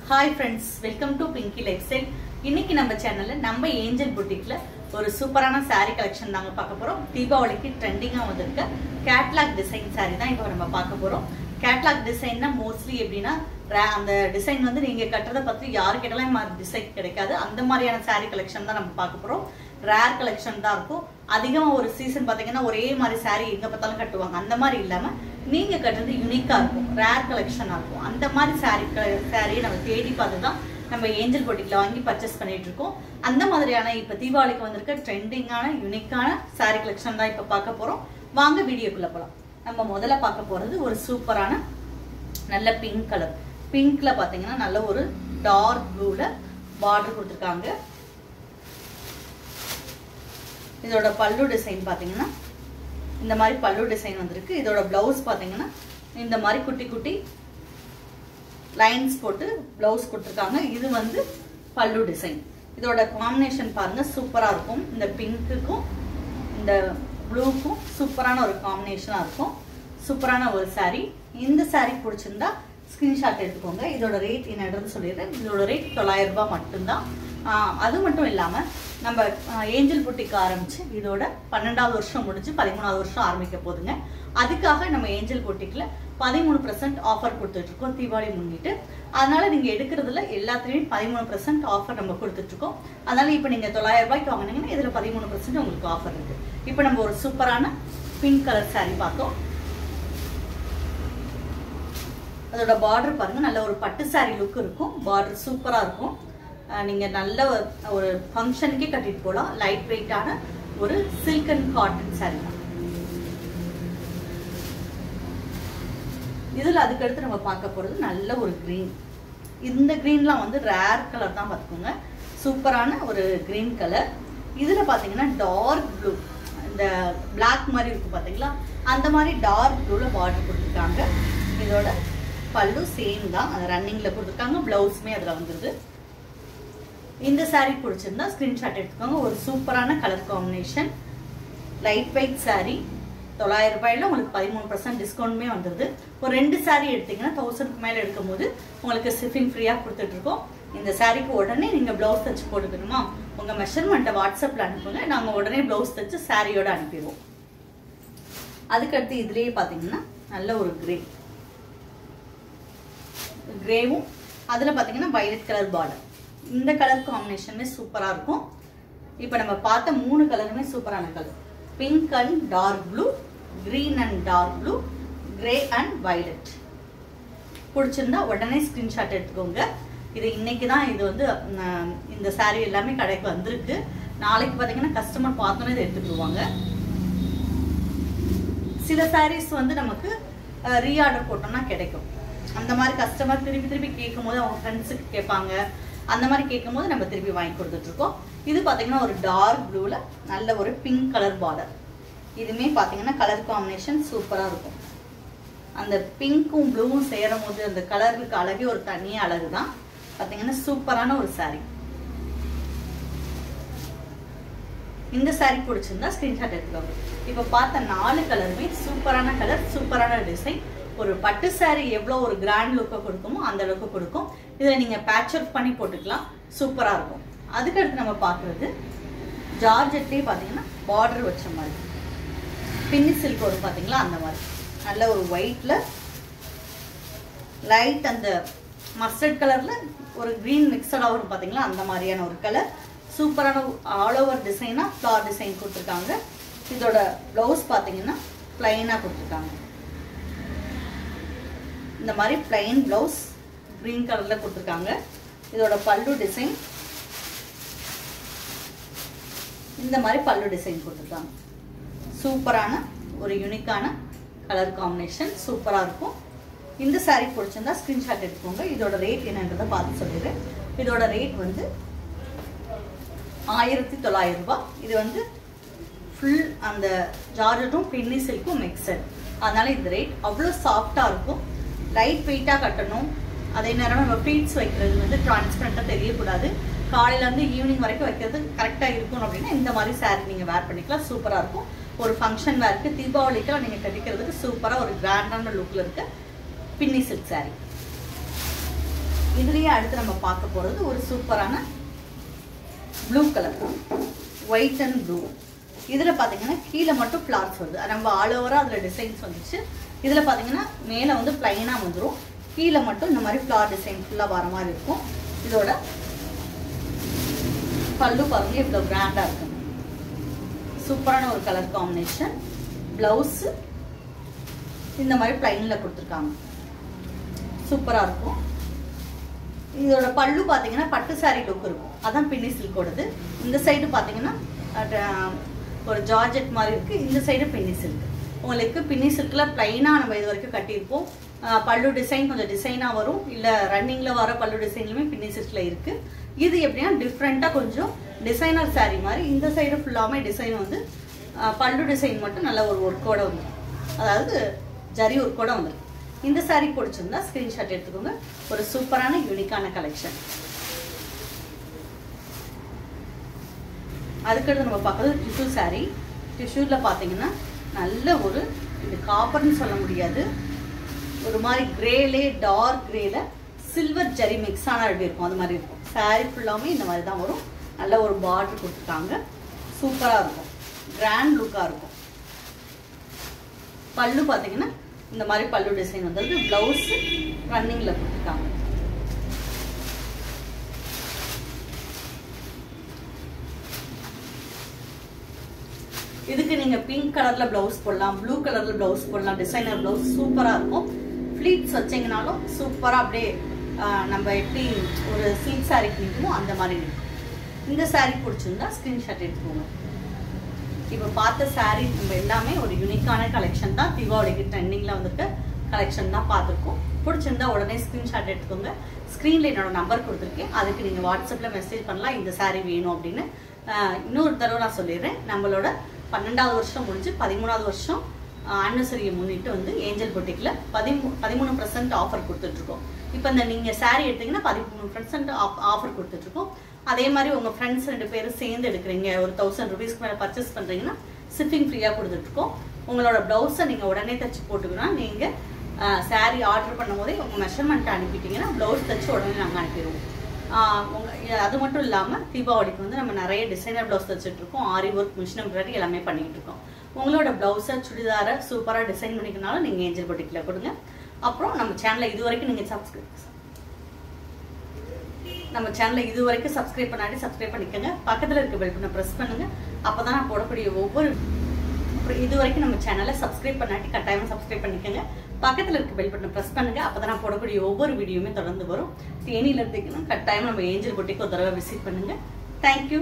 Hi friends, welcome to Pinky Lifestyle. இன்னைக்கு நம்ம சேனல்ல நம்ம ஏஞ்சல் புட்டிக்ல ஒரு சூப்பரான saree collection நாங்க பார்க்க போறோம். தீபாவளிக்கு ட்ரெண்டிங்கா வந்திருக்க கேட்டலாக் டிசைன் saree தான் இப்போ நம்ம பார்க்க போறோம். கேட்டலாக் டிசைன்னா மோஸ்ட்லி எப்படின்னா அந்த டிசைன் வந்து நீங்க கட்டறத பத்தி யாரு கேட்டாலும் இந்த டிசைன் கிடைக்காது. அந்த மாதிரியான saree collection தான் நம்ம பார்க்க போறோம். ரேர் கலெக்ஷன் தான் இருக்கும். அதிகமா ஒரு சீசன் பாத்தீங்கன்னா ஒரே மாதிரி saree எங்க பார்த்தாலும் கட்டுவாங்க. அந்த மாதிரி இல்லாம நீங்க கட்டுறது யூனிக்கா இருக்கும், ரேர் கலெக்ஷனா இருக்கும். அந்த மாதிரி saree நம்ம தேடி பார்த்து தான் நம்ம ஏஞ்சல் புட்டிக்ல வாங்கி பர்ச்சேஸ் பண்ணிட்டு இருக்கோம். அந்த மாதிரியான இப்ப தீபாவளிக்கு வந்திருக்க ட்ரெண்டிங்கான யூனிக்கான saree கலெக்ஷன் தான் இப்ப பார்க்க போறோம். வாங்க வீடியோக்குள்ள போலாம். நம்ம முதல்ல பார்க்க போறது ஒரு சூப்பரான நல்ல பிங்க் கலர். பிங்க்ல பாத்தீங்கன்னா நல்ல ஒரு டார்க் ப்ளூல பார்டர் கொடுத்திருக்காங்க. இதோட பல்லு டிசைன் பாத்தீங்கன்னா இந்த மாதிரி பல்லு டிசைன் வந்திருக்கு. இதோட பிளவுஸ் பாத்தீங்கன்னா இந்த மாதிரி குட்டி குட்டி லைன்ஸ் போட்டு பிளவுஸ் கொடுத்திருக்காங்க. இது வந்து பல்லு டிசைன். இதோட காம்பினேஷன் பாருங்க சூப்பரா இருக்கும். இந்த பிங்க்குக்கும் இந்த ப்ளூக்கும் சூப்பரான ஒரு காம்பினேஷனா இருக்கும். சூப்பரான ஒரு saree. இந்த saree பிடிச்சிருந்தா ஸ்கிரீன்ஷாட் எடுத்துக்கோங்க. இதோட ரேட் என்னன்றது சொல்லிடுறேன். இதோட ரேட் 900 ரூபாய் மட்டும்தான். அது மட்டும் இல்லாம நம்ம ஏஞ்சல் புட்டிக் ஆரம்பிச்சு இதோட 12வது வருஷம் முடிஞ்சு 13வது வருஷம் ஆரம்பிக்க போதுங்க. அதுக்காக நம்ம ஏஞ்சல் புட்டிக்ல 13% ஆஃபர் கொடுத்துட்டு இருக்கோம் தீபாவளி முன்னிட்டு. அதனால நீங்க எடுக்கிறதுல எல்லாத்துலயும் 13% ஆஃபர் நம்ம கொடுத்துட்டு இருக்கோம். அதனால இப்ப நீங்க 900 ரூபாய்க்கு வாங்கினீங்கன்னா இதுல 13% உங்களுக்கு ஆஃபர் இருக்கு. இப்ப நம்ம ஒரு சூப்பரான பிங்க் கலர் saree பார்த்தோம். அதோட பார்டர் பாருங்க நல்ல ஒரு பட்டு saree லுக் இருக்கும். பார்டர் சூப்பரா இருக்கும். நீங்க நல்ல ஒரு ஃபங்க்ஷனுக்கே கட்டிட்டு போலாம். லைட் வெயிட்டான ஒரு சில்க் அண்ட் காட்டன் saree தான். இதுல அதுக்கு அடுத்து நம்ம பார்க்க போறது நல்ல ஒரு கிரீன். இந்த கிரீன்லாம் வந்து ரேர் கலர் தான் பார்த்துக்கோங்க. சூப்பரான ஒரு கிரீன் கலர். இதுல பாத்தீங்கன்னா டார்க் ப்ளூ, இந்த பிளாக் மாதிரி இருக்கு பாத்தீங்களா, அந்த மாதிரி டார்க் ப்ளூல பார்டர் கொடுத்துருக்காங்க. இதோட பல்லு சேம் தான், அது ரன்னிங்ல கொடுத்துருக்காங்க. பிளவுஸுமே அதுல வந்துருது. இந்த saree பிடிச்சிருந்தா ஸ்கிரீன்ஷாட் எடுத்துக்கோங்க. ஒரு சூப்பரான colour combination, light weight saree. 900 ரூபாயில உங்களுக்கு 13% டிஸ்கவுண்ட்மே வந்துருது. ஒரு 2 saree எடுத்தீங்கன்னா 1000க்கு மேல எடுக்கும் போது உங்களுக்கு ஷிப்பிங் ஃப்ரீயா கொடுத்துட்டு இருக்கோம். இந்த சாரிக்கு உடனே நீங்க பிளவுஸ் தச்சு போட்டுக்கணுமா, உங்க மெஷர்மெண்ட்டை வாட்ஸ்அப்ல அனுப்புங்க. நாங்க உடனே பிளவுஸ் தச்சு சாரியோட அனுப்பிடுவோம். அதுக்கடுத்து இதுலயே பாத்தீங்கன்னா நல்ல ஒரு கிரேவும் அதுல பாத்தீங்கன்னா வயலட் கலர் பார்டர். இந்த கலர் காம்பினேஷனுமே சூப்பரா இருக்கும். இப்ப நம்ம பார்த்த 3 கலருமே சூப்பரான colour. Pink and dark blue, green and dark blue, grey and violet. பிடிச்சிருந்தா உடனே ஸ்கிரீன்ஷாட் எடுத்துக்கோங்க. இது இன்னைக்கு தான் இது வந்து இந்த saree எல்லாமே கடைக்கு வந்திருக்கு. நாளைக்கு பாத்தீங்கன்னா கஸ்டமர் பார்த்தோன்னே இதை எடுத்துக்குவாங்க. சில sarees வந்து நமக்கு ரீஆர்டர் போட்டோம்னா கிடைக்கும். அந்த மாதிரி கஸ்டமர் திருப்பி திருப்பி கேட்கும் போது அவங்க ஃப்ரெண்ட்ஸுக்கு கேட்பாங்க. அந்த மாதிரி கேட்கும் போது நம்ம திருப்பி வாங்கி கொடுத்துட்டு இருக்கோம். இது பாத்தீங்கன்னா ஒரு டார்க் ப்ளூல நல்ல ஒரு பிங்க் கலர் பார்டர். இதுமே பாத்தீங்கன்னா கலர் காம்பினேஷன் சூப்பரா இருக்கும். அந்த பிங்க்கும் ப்ளூவும் சேரும் போது அந்த கலருக்கு அழகே ஒரு தனி அழகு தான். பாத்தீங்கன்னா சூப்பரான ஒரு saree. இந்த saree பிடிச்சிருந்தா ஸ்கிரீன்ஷாட் எடுத்துக்கோங்க. இப்ப பார்த்த 4 கலருமே சூப்பரான கலர், சூப்பரான டிசைன். ஒரு பட்டு saree எவ்வளவு ஒரு கிராண்ட் லுக்கை கொடுக்குமோ அந்த அளவுக்கு கொடுக்கும். இதுல நீங்க பேட்ச் ஒர்க் பண்ணி போட்டுக்கலாம். சூப்பரா இருக்கும். அதுக்கடுத்து நம்ம பாக்குறது ஜார்ஜெட்லயே பாத்தீங்கன்னா பார்டர் வச்ச மாதிரி பின்னி சில்க் வரும் பாத்தீங்களா, அந்த மாதிரி நல்ல ஒரு ஒயிட்ல லைட் அந்த மஸ்டர்ட் கலர்ல ஒரு கிரீன் மிக்சடா வரும் பாத்தீங்களா, அந்த மாதிரியான ஒரு கலர். சூப்பரான ஆல் ஓவர் டிசைனா ஃபிளவர் டிசைன் கொடுத்துருக்காங்க. இதோட பிளவுஸ் பாத்தீங்கன்னா பிளைனா கொடுத்துருக்காங்க. இந்த மாதிரி பிளைன் பிளவுஸ் கிரீன் கலர்ல கொடுத்துருக்காங்க. இதோட பல்லு டிசைன் இந்த மாதிரி பல்லு டிசைன் கொடுத்துருக்காங்க. சூப்பரான ஒரு யூனிக்கான கலர் காம்பினேஷன், சூப்பரா இருக்கும். இந்த saree பிடிச்சிருந்தா ஸ்கிரீன்ஷாட் எடுத்துக்கோங்க. இதோட ரேட் என்னன்றதை பார்த்து சொல்லிடுறேன். இதோட ரேட் வந்து 1900 ரூபாய். இது வந்து ஃபுல் அந்த ஜார்ஜெட்டும் பின்னி சில்க்கும் மிக்சட். அதனால இந்த ரேட் அவ்வளோ சாஃப்டா இருக்கும். லைட் வெயிட்டா கட்டணும். அதே நேரம் நம்ம பீட்ஸ் வைக்கிறது வந்து டிரான்ஸ்பரண்டா தெரியக்கூடாது. காலையில இருந்து ஈவினிங் வரைக்கும் வைக்கிறது கரெக்டா இருக்கும் அப்படின்னா இந்த மாதிரி saree நீங்க வேர் பண்ணிக்கலாம். சூப்பரா இருக்கும். ஒரு ஃபங்க்ஷன் வேருக்கு, தீபாவளிக்கு நீங்க கட்டிக்கிறதுக்கு சூப்பரா ஒரு கிராண்டான லுக்ல இருக்க பின்னி சில்க் saree. இதுலயே அடுத்து நம்ம பார்க்க போறது ஒரு சூப்பரான blue colour, white and blue. இதுல பாத்தீங்கன்னா கீழே மட்டும் ஃப்ளார்ஸ் வருது, நம்ம ஆல் ஓவரா அதுல டிசைன்ஸ் வந்துச்சு. இதுல பாத்தீங்கன்னா மேல வந்து பிளைனா வந்துடும், கீழே மட்டும் இந்த மாதிரி ஃப்ளார் டிசைன் ஃபுல்லா வர மாதிரி இருக்கும். இதோட பல்லு பாருங்க இவ்வளவு கிராண்டா இருக்கு, சூப்பரான ஒரு கலர் காம்பினேஷன். பிளவுஸ் இந்த மாதிரி பிளைன்ல கொடுத்துருக்காங்க, சூப்பரா இருக்கும். இதோட பல்லு பாத்தீங்கன்னா பட்டு சாரி லுக் இருக்கும், அதான் பின்னி சில்கோடது. இந்த சைடு பாத்தீங்கன்னா ஒரு ஜார்ஜெட் மாதிரி இருக்கு, இந்த சைடு பின்னி சில்க். உங்களுக்கு பின்னி சில்க்ல பிளைனா நம்ம இது வரைக்கும் கட்டியிருப்போம். பல்லு டிசைன் கொஞ்சம் டிசைனா வரும், இல்ல ரன்னிங்ல வர பல்லு டிசைன்லுமே பின்னி சில்க்ல இருக்கு. இது எப்படின்னா டிஃப்ரெண்டா கொஞ்சம் டிசைனர் சாரி மாதிரி. இந்த சைடு ஃபுல்லாமே டிசைன் வந்து பல்லு டிசைன் மட்டும் நல்ல ஒரு ஒர்க்கோட வந்து, அதாவது ஜரி ஒர்க்கோட வந்து. இந்த சாரி பிடிச்சிருந்தா ஸ்கிரீன்ஷாட் எடுத்துக்கோங்க. ஒரு சூப்பரான யூனிக்கான கலெக்ஷன். அதுக்கடுத்து நம்ம பார்க்கறது டிஷ்யூ சாரி. டிஷ்யூல பாத்தீங்கன்னா நல்ல ஒரு, இது காப்பர்னு சொல்ல முடியாது, ஒரு மாதிரி கிரேலே டார்க் கிரேல சில்வர் ஜரி மிக்ஸ் ஆனா எப்படி இருக்கும் அது மாதிரி இருக்கும். சாரி ஃபுல்லாமே இந்த மாதிரி தான் வரும். நல்ல ஒரு பார்டர் கொடுத்துருக்காங்க, சூப்பரா இருக்கும், கிராண்ட் லுக்கா இருக்கும். பல்லு பாத்தீங்கன்னா இந்த மாதிரி பல்லு டிசைன் வந்தது. பிளவுஸ் ரன்னிங்ல கொடுத்துருக்காங்க. இதுக்கு நீங்க பிங்க் கலர்ல பிளவுஸ் போடலாம், ப்ளூ கலர்ல பிளவுஸ் போடலாம், டிசைனர் பிளவுஸ் சூப்பரா இருக்கும். ஃபிளீட்ஸ் வச்சீங்கனாலும் சூப்பரா அப்படியே நம்ம எப்படி ஒரு சில்க் சாரிக்கு நிற்குமோ அந்த மாதிரி இருக்கும். இந்த சாரி பிடிச்சிருந்தா ஸ்கிரீன்ஷாட் எடுத்துக்கோங்க. இப்போ பார்த்த சாரி நம்ம எல்லாமே ஒரு யூனிக்கான கலெக்ஷன் தான், தீபாவளிக்கு ட்ரெண்டிங்ல வந்துட்டு கலெக்ஷன் தான் பார்த்துருக்கோம். பிடிச்சிருந்தா உடனே ஸ்கிரீன்ஷாட் எடுத்துக்கோங்க. ஸ்க்ரீன்ல என்னோட நம்பர் கொடுத்துருக்கேன், அதுக்கு நீங்க வாட்ஸ்அப்ல மெசேஜ் பண்ணலாம் இந்த சாரி வேணும் அப்படின்னு. இன்னொரு தடவை நான் சொல்லிடுறேன், நம்மளோட 12வது வருஷம் முடிஞ்சு 13வது வருஷம் ஆனிவர்சரியை முன்னிட்டு வந்து ஏஞ்சல் பொட்டிக்ல 13% ஆஃபர் கொடுத்துட்டு இருக்கோம். இப்போ இந்த நீங்க சாரி எடுத்தீங்கன்னா 13% ஆஃபர் கொடுத்துட்டு இருக்கோம். அதே மாதிரி உங்க ஃப்ரெண்ட்ஸ் 2 பேரும் சேர்ந்து எடுக்கிறீங்க, ஒரு 1000 ரூபீஸ்க்கு மேல பர்ச்சேஸ் பண்றீங்கன்னா ஷிப்பிங் ஃப்ரீயா கொடுத்துட்டு இருக்கோம். உங்களோட பிளவுஸை நீங்க உடனே தச்சு போட்டுக்கணும். நீங்க சாரி ஆர்டர் பண்ணும் போதே உங்க மெஷர்மெண்ட் அனுப்பிட்டீங்கன்னா பிளவுஸ் தச்சு உடனே நாங்கள் அனுப்பிடுவோம். அது மட்டும் இல்லாம தீபாவளிக்கு வந்து நம்ம நிறைய டிசைனர் பிளவுஸ் தச்சுட்டு இருக்கோம், ஆரி ஒர்க், மிஷின் எம்ப்ராய்டரி எல்லாமே பண்ணிட்டு இருக்கோம். உங்களோட பிளவுஸை சுடிதாரை சூப்பரா டிசைன் பண்ணிக்கனாலும் நீங்க ஏஞ்சல் பொட்டிக்ல கொடுங்க. அப்புறம் நம்ம சேனலை இது வரைக்கும் நீங்க சப்ஸ்கிரைப் பண்ணாட்டி சப்ஸ்கிரைப் பண்ணிக்கோங்க. பக்கத்துல இருக்க பெல் பட்டனை பிரஸ் பண்ணுங்க, அப்பதான் நான் போடக்கூடிய ஒவ்வொரு, இது வரைக்கும் நம்ம சேனலை சப்ஸ்கிரைப் பண்ணாட்டி கட்டாயமா சப்ஸ்கிரைப் பண்ணிக்கோங்க. பக்கத்துல இருக்க பெல் பட்டனை பிரஸ் பண்ணுங்க, அப்பதான் நான் போடக்கூடிய ஒவ்வொரு வீடியோமே தொடர்ந்து வரும். தேனியில இருந்தீங்கன்னா கட்டாயமா நம்ம ஏஞ்சல் பொட்டிக்கு ஒரு தடவை விசிட் பண்ணுங்க. தேங்க்யூ.